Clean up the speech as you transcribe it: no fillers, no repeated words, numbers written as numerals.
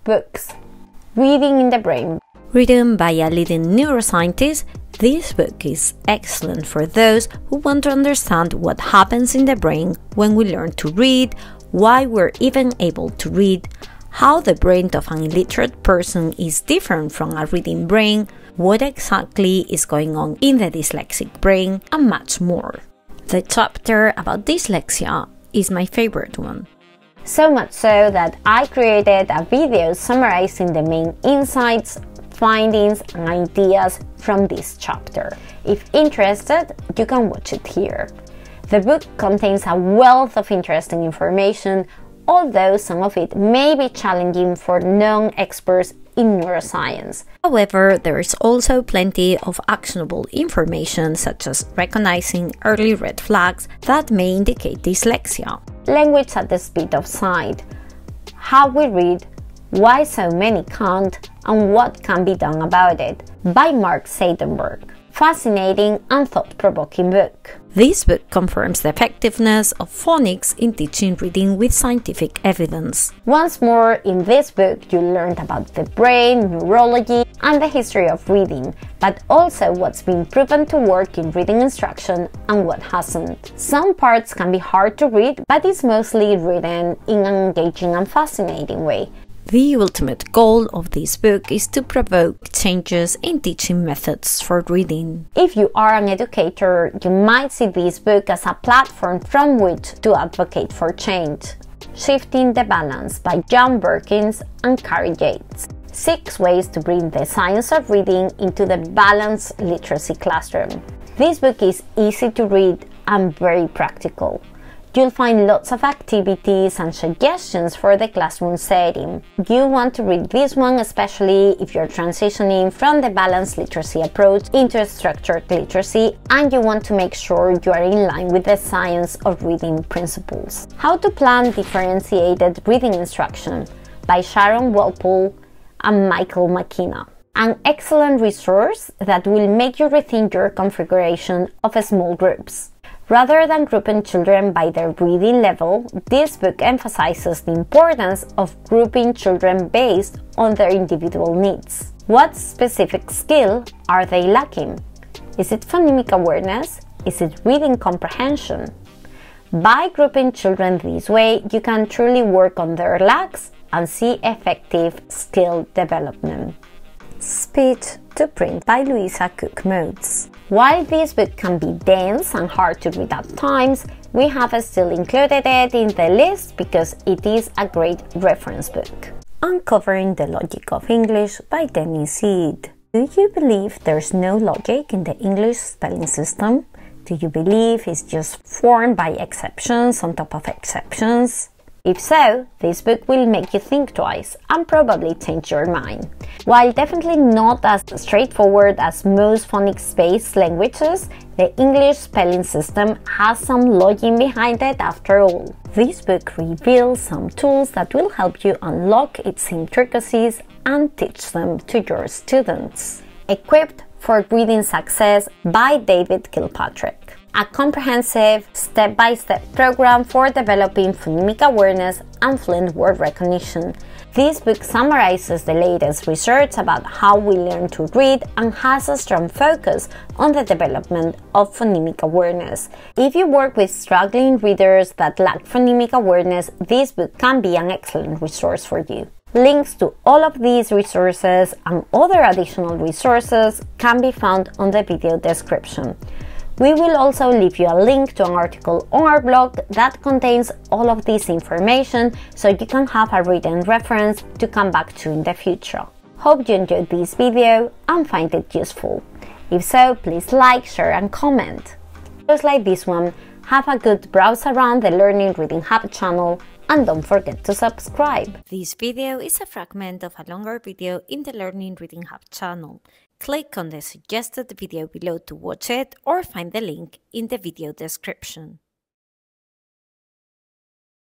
Books. Reading in the Brain. Written by a leading neuroscientist, this book is excellent for those who want to understand what happens in the brain when we learn to read, why we're even able to read, how the brain of an illiterate person is different from a reading brain, what exactly is going on in the dyslexic brain, and much more. The chapter about dyslexia is my favorite one. So much so that I created a video summarizing the main insights, findings, and ideas from this chapter. If interested, you can watch it here. The book contains a wealth of interesting information, although some of it may be challenging for non-experts in neuroscience. However, there is also plenty of actionable information, such as recognizing early red flags that may indicate dyslexia. Language at the speed of sight. How we read, why so many can't, and what can be done about it, by Mark Seidenberg. Fascinating and thought-provoking book. This book confirms the effectiveness of phonics in teaching reading with scientific evidence. Once more, in this book you learned about the brain, neurology, and the history of reading, but also what's been proven to work in reading instruction and what hasn't. Some parts can be hard to read, but it's mostly written in an engaging and fascinating way. The ultimate goal of this book is to provoke changes in teaching methods for reading. If you are an educator, you might see this book as a platform from which to advocate for change. Shifting the Balance by John Perkins and Carrie Yates. 6 ways to bring the science of reading into the balanced literacy classroom. This book is easy to read and very practical. You'll find lots of activities and suggestions for the classroom setting. You want to read this one especially if you're transitioning from the balanced literacy approach into structured literacy and you want to make sure you are in line with the science of reading principles. How to Plan Differentiated Reading Instruction by Sharon Walpole and Michael McKenna. An excellent resource that will make you rethink your configuration of small groups. Rather than grouping children by their reading level, this book emphasizes the importance of grouping children based on their individual needs. What specific skill are they lacking? Is it phonemic awareness? Is it reading comprehension? By grouping children this way, you can truly work on their lacks and see effective skill development. Speech to Print by Louisa Cook Modes. While this book can be dense and hard to read at times, we have still included it in the list because it is a great reference book. Uncovering the Logic of English by demystify. Do you believe there's no logic in the English spelling system? Do you believe it's just formed by exceptions on top of exceptions? If so, this book will make you think twice and probably change your mind. While definitely not as straightforward as most phonics-based languages, the English spelling system has some logic behind it after all. This book reveals some tools that will help you unlock its intricacies and teach them to your students. Equipped for Reading Success by David Kilpatrick. A comprehensive, step-by-step program for developing phonemic awareness and fluent word recognition. This book summarizes the latest research about how we learn to read and has a strong focus on the development of phonemic awareness. If you work with struggling readers that lack phonemic awareness, this book can be an excellent resource for you. Links to all of these resources and other additional resources can be found on the video description. We will also leave you a link to an article on our blog that contains all of this information so you can have a written reference to come back to in the future. Hope you enjoyed this video and find it useful. If so, please like, share and comment. Just like this one, have a good browse around the Learning Reading Hub channel and don't forget to subscribe. This video is a fragment of a longer video in the Learning Reading Hub channel. Click on the suggested video below to watch it or find the link in the video description.